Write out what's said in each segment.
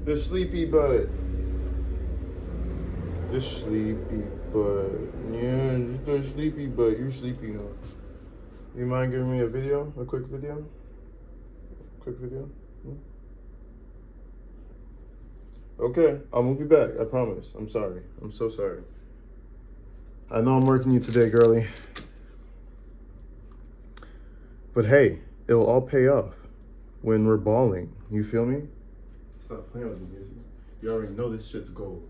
The sleepy butt. The sleepy butt. Yeah, just the sleepy butt. You're sleepy now. You mind giving me a video? A quick video? Quick video? Hmm? Okay, I'll move you back. I promise. I'm sorry. I'm so sorry. I know I'm working you today, girly. But hey, it'll all pay off when we're balling. You feel me? Stop playing with me, Izzy. You already know this shit's gold.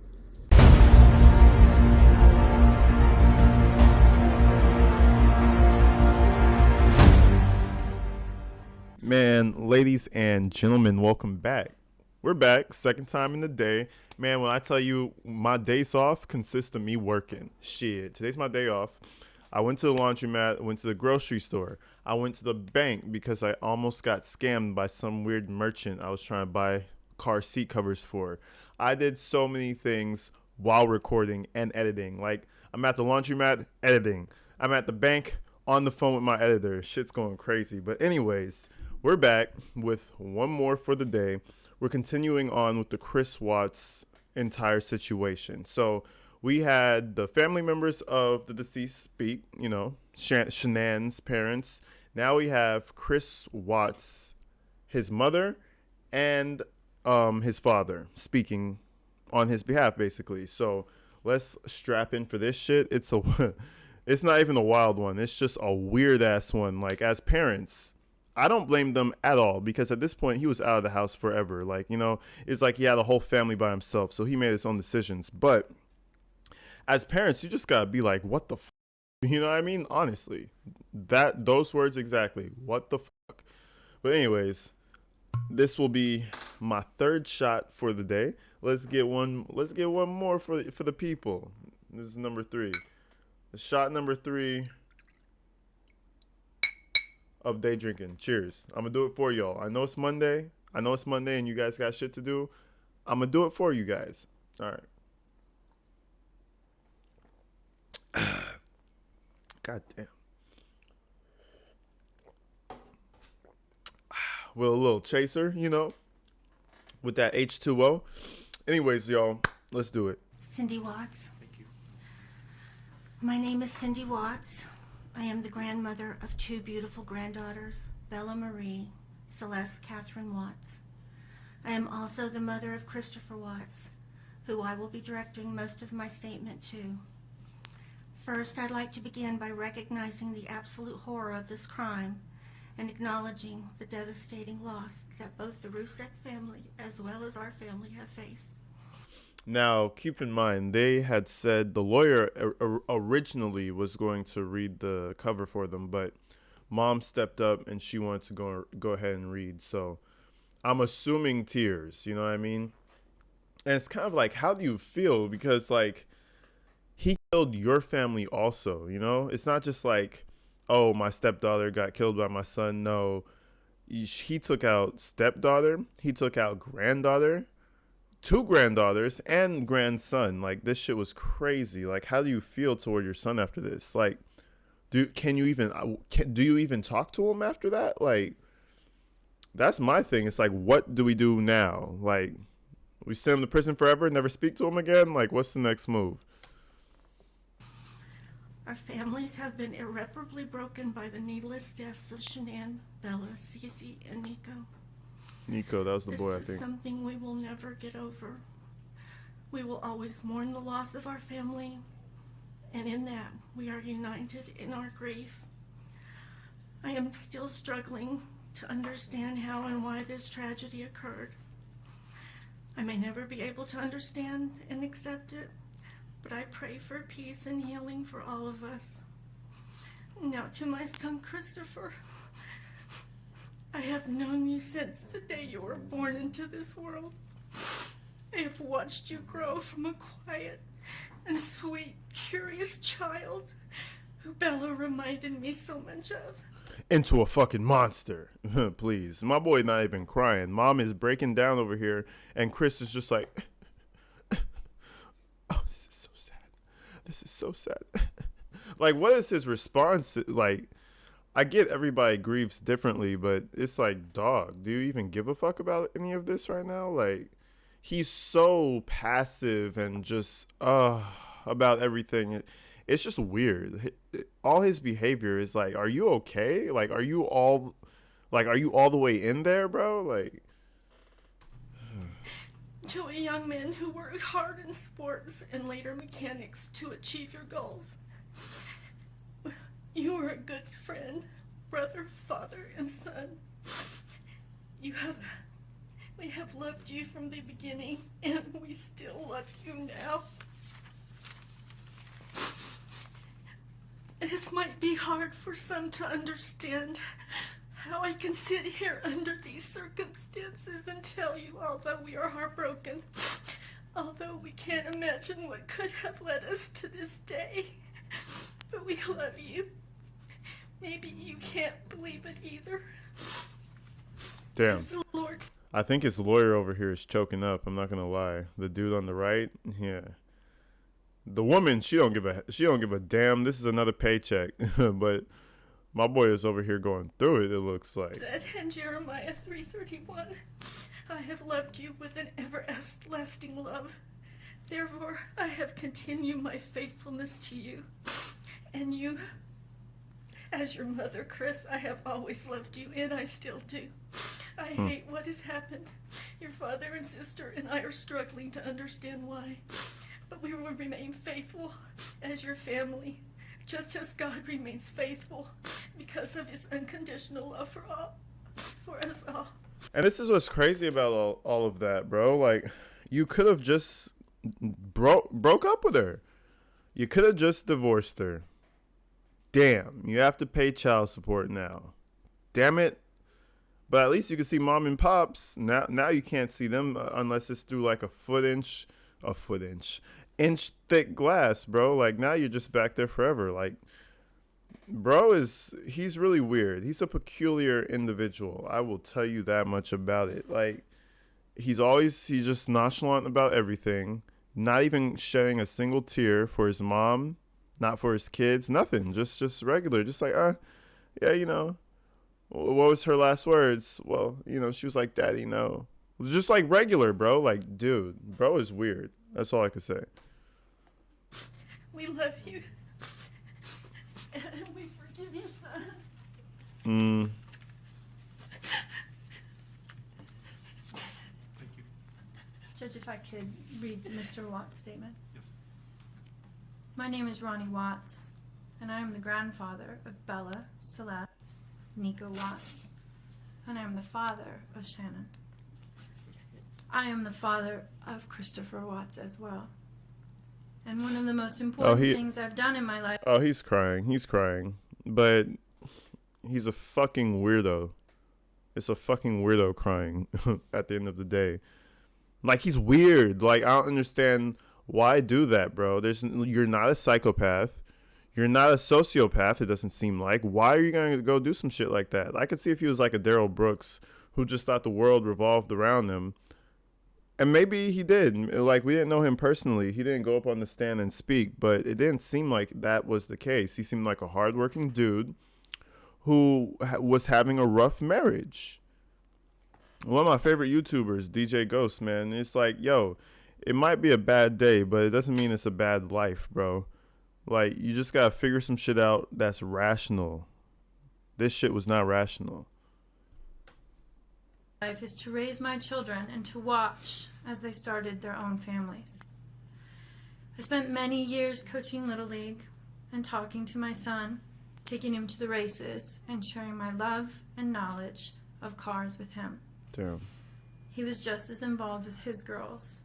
Man, ladies and gentlemen, welcome back. We're back, second time in the day. Man, when I tell you my days off consist of me working. Shit, today's my day off. I went to the laundromat, went to the grocery store. I went to the bank because I almost got scammed by some weird merchant I was trying to buy car seat covers for. I did so many things while recording and editing. Like, I'm at the laundromat, editing. I'm at the bank, on the phone with my editor. Shit's going crazy. But anyways, we're back with one more for the day. We're continuing on with the Chris Watts entire situation. So we had the family members of the deceased speak, Shanann's parents. Now we have Chris Watts, his mother, and his father speaking on his behalf, basically. So let's strap in for this shit. It's not even a wild one. It's just a weird ass one. Like, as parents, I don't blame them at all because at this point he was out of the house forever. Like, it's like he had a whole family by himself, so he made his own decisions. But as parents, you just gotta be like, what the you know what I mean? Honestly, those words exactly. What the fuck? But anyways, this will be my third shot for the day. Let's get one. Let's get one more for the people. This is number 3. Shot number 3 of day drinking. Cheers. I'm gonna do it for y'all. I know it's Monday. And you guys got shit to do. I'm gonna do it for you guys. All right. God damn. With a little chaser, with that H2O. Anyways, y'all, let's do it. Cindy Watts. My name is Cindy Watts. I am the grandmother of 2 beautiful granddaughters, Bella Marie, Celeste Catherine Watts. I am also the mother of Christopher Watts, who I will be directing most of my statement to. First, I'd like to begin by recognizing the absolute horror of this crime and acknowledging the devastating loss that both the Rusek family as well as our family have faced. Now, keep in mind, they had said the lawyer originally was going to read the cover for them, but mom stepped up and she wanted to go ahead and read. So I'm assuming tears, you know what I mean? And it's kind of like, how do you feel? Because, like, he killed your family also, It's not just like, oh, my stepdaughter got killed by my son. No, he took out stepdaughter. He took out granddaughter. 2 granddaughters and grandson. Like, this shit was crazy. Like, how do you feel toward your son after this? Like, do you even talk to him after that? Like, that's my thing. It's like, what do we do now? Like, we send him to prison forever, never speak to him again? Like, what's the next move? Our families have been irreparably broken by the needless deaths of Shanann, Bella, Cece, and Nico. Nico, that was the boy, I This is think. something we will never get over. We will always mourn the loss of our family, and in that, we are united in our grief. I am still struggling to understand how and why this tragedy occurred. I may never be able to understand and accept it, but I pray for peace and healing for all of us. Now to my son Christopher. I have known you since the day you were born into this world. I have watched you grow from a quiet and sweet, curious child who Bella reminded me so much of. Into a fucking monster. Please. My boy not even crying. Mom is breaking down over here, and Chris is just like, oh, this is so sad. This is so sad. Like, what is his response? Like, I get everybody grieves differently, but it's like, dog, do you even give a fuck about any of this right now? Like, he's so passive and just about everything. It's just weird. All his behavior is like, are you okay? Like, are you all the way in there, bro? Like, To a young man who worked hard in sports and later mechanics to achieve your goals, you are a good friend, brother, father, and son. We have loved you from the beginning, and we still love you now. This might be hard for some to understand, how I can sit here under these circumstances and tell you, although we are heartbroken, although we can't imagine what could have led us to this day, but we love you. Maybe you can't believe it either. damn. It's the Lord's. I think his lawyer over here is choking up. I'm not gonna lie. The dude on the right, yeah. The woman, she don't give a damn. This is another paycheck, but my boy is over here going through it. It looks like. Said in Jeremiah 3:31, I have loved you with an everlasting love. Therefore, I have continued my faithfulness to you. And you, as your mother, Chris, I have always loved you, and I still do. I hate what has happened. Your father and sister and I are struggling to understand why. But we will remain faithful as your family, just as God remains faithful because of his unconditional love for us all. And this is what's crazy about all of that, bro. Like, you could have just broke up with her. You could have just divorced her. Damn, you have to pay child support now. Damn it. But at least you can see mom and pops. Now you can't see them unless it's through like inch thick glass, bro. Like, now you're just back there forever. Like, he's really weird. He's a peculiar individual. I will tell you that much about it. Like, he's just nonchalant about everything. Not even shedding a single tear for his mom, not for his kids, nothing. Just regular. Just like, yeah, you know. What was her last words? Well, you know, she was like, Daddy, no. It was just like regular, bro. Like, dude, bro is weird. That's all I could say. We love you. And we forgive you, son. Thank you. Judge, if I could read Mr. Watts' statement. Yes. My name is Ronnie Watts, and I am the grandfather of Bella, Celeste, Nico Watts, and I am the father of Shannon. I am the father of Christopher Watts as well. And one of the most important things I've done in my life... Oh, he's crying. But he's a fucking weirdo. It's a fucking weirdo crying at the end of the day. Like, he's weird. Like, I don't understand why do that, bro. You're not a psychopath. You're not a sociopath, it doesn't seem like. Why are you going to go do some shit like that? I could see if he was like a Daryl Brooks who just thought the world revolved around him. And maybe he did. Like, we didn't know him personally. He didn't go up on the stand and speak, but it didn't seem like that was the case. He seemed like a hardworking dude who was having a rough marriage. One of my favorite YouTubers, DJ Ghost, man, it's like, yo, it might be a bad day, but it doesn't mean it's a bad life, bro. Like, you just gotta figure some shit out that's rational. This shit was not rational. Life is to raise my children and to watch as they started their own families. I spent many years coaching Little League and talking to my son, taking him to the races, and sharing my love and knowledge of cars with him. Damn. He was just as involved with his girls.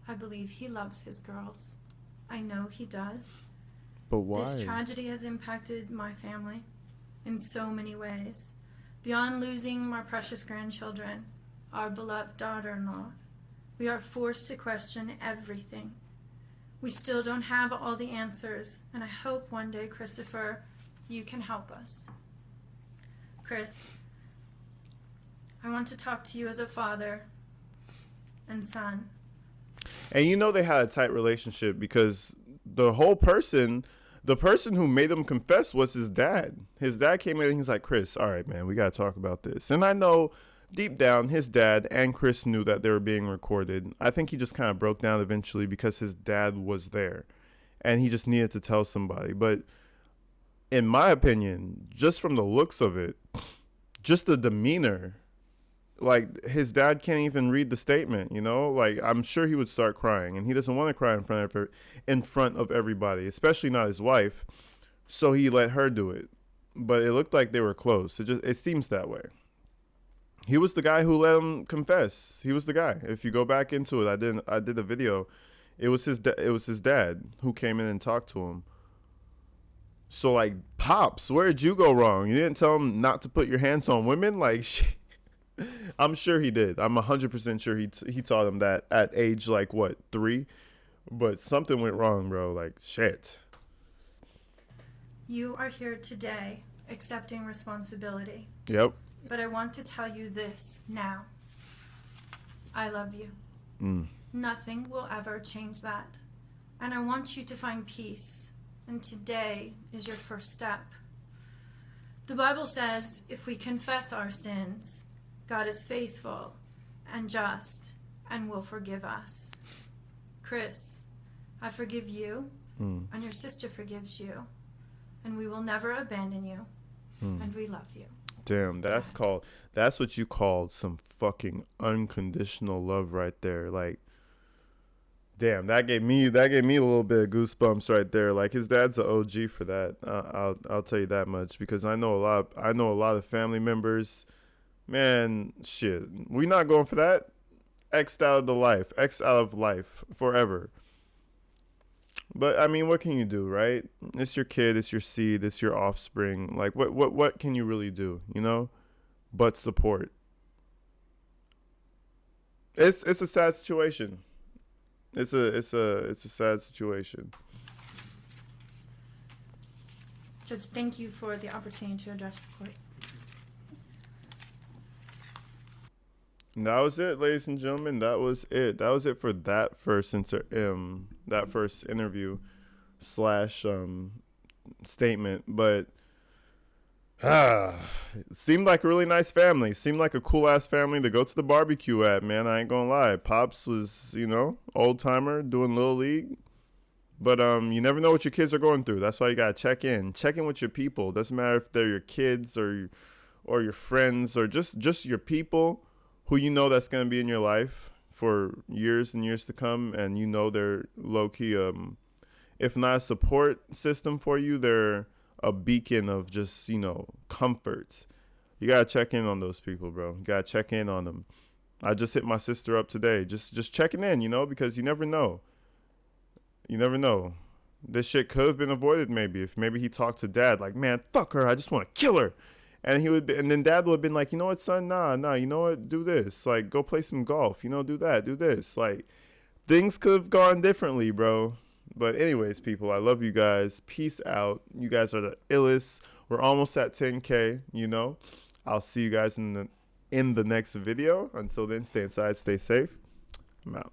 I believe he loves his girls. I know he does. But why? This tragedy has impacted my family in so many ways. Beyond losing my precious grandchildren, our beloved daughter-in-law, we are forced to question everything. We still don't have all the answers, and I hope one day, Christopher, you can help us. Chris, I want to talk to you as a father and son. And you know they had a tight relationship because the person who made him confess was his dad. His dad came in and he's like, Chris, all right, man, we got to talk about this. And I know deep down, his dad and Chris knew that they were being recorded. I think he just kind of broke down eventually because his dad was there and he just needed to tell somebody. But in my opinion, just from the looks of it, just the demeanor, like his dad can't even read the statement, you know? Like I'm sure he would start crying, and he doesn't want to cry in front of everybody, especially not his wife. So he let her do it. But it looked like they were close. It seems that way. He was the guy who let him confess. He was the guy. If you go back into it, I did a video. It was his dad who came in and talked to him. So like, Pops, where did you go wrong? You didn't tell him not to put your hands on women? Like, I'm sure he did. I'm 100% sure he taught him that at age like what, 3? But something went wrong, bro. Like shit. You are here today accepting responsibility. Yep. But I want to tell you this now. I love you. Nothing will ever change that. And I want you to find peace. And today is your first step. The Bible says if we confess our sins, God is faithful and just and will forgive us. Chris, I forgive you, and your sister forgives you, and we will never abandon you, and we love you. Damn, that's what you called some fucking unconditional love right there. Like, damn, that gave me a little bit of goosebumps right there. Like his dad's an OG for that. I'll tell you that much, because I know a lot of family members. Man, shit, we not going for that. X'd out of life forever. But I mean, what can you do, right? It's your kid, it's your seed, it's your offspring. Like what can you really do, you know? But support. It's a sad situation. It's a sad situation. Judge, thank you for the opportunity to address the court. And that was it, ladies and gentlemen. That was it. That was it for that first interview / statement. But it seemed like a really nice family. Seemed like a cool ass family to go to the barbecue at, man. I ain't gonna lie. Pops was, old timer doing little league. But you never know what your kids are going through. That's why you gotta check in. Check in with your people. Doesn't matter if they're your kids or your friends or just your people who you know that's going to be in your life for years and years to come, and they're low-key, if not a support system for you, they're a beacon of just, comfort. You got to check in on those people, bro. You got to check in on them. I just hit my sister up today, just checking in, because you never know. You never know. This shit could have been avoided maybe if he talked to dad like, man, fuck her, I just want to kill her. And and then dad would have been like, you know what, son? Nah, you know what? Do this. Like, go play some golf. Do that. Do this. Like, things could have gone differently, bro. But anyways, people, I love you guys. Peace out. You guys are the illest. We're almost at 10K, I'll see you guys in the next video. Until then, stay inside, stay safe. I'm out.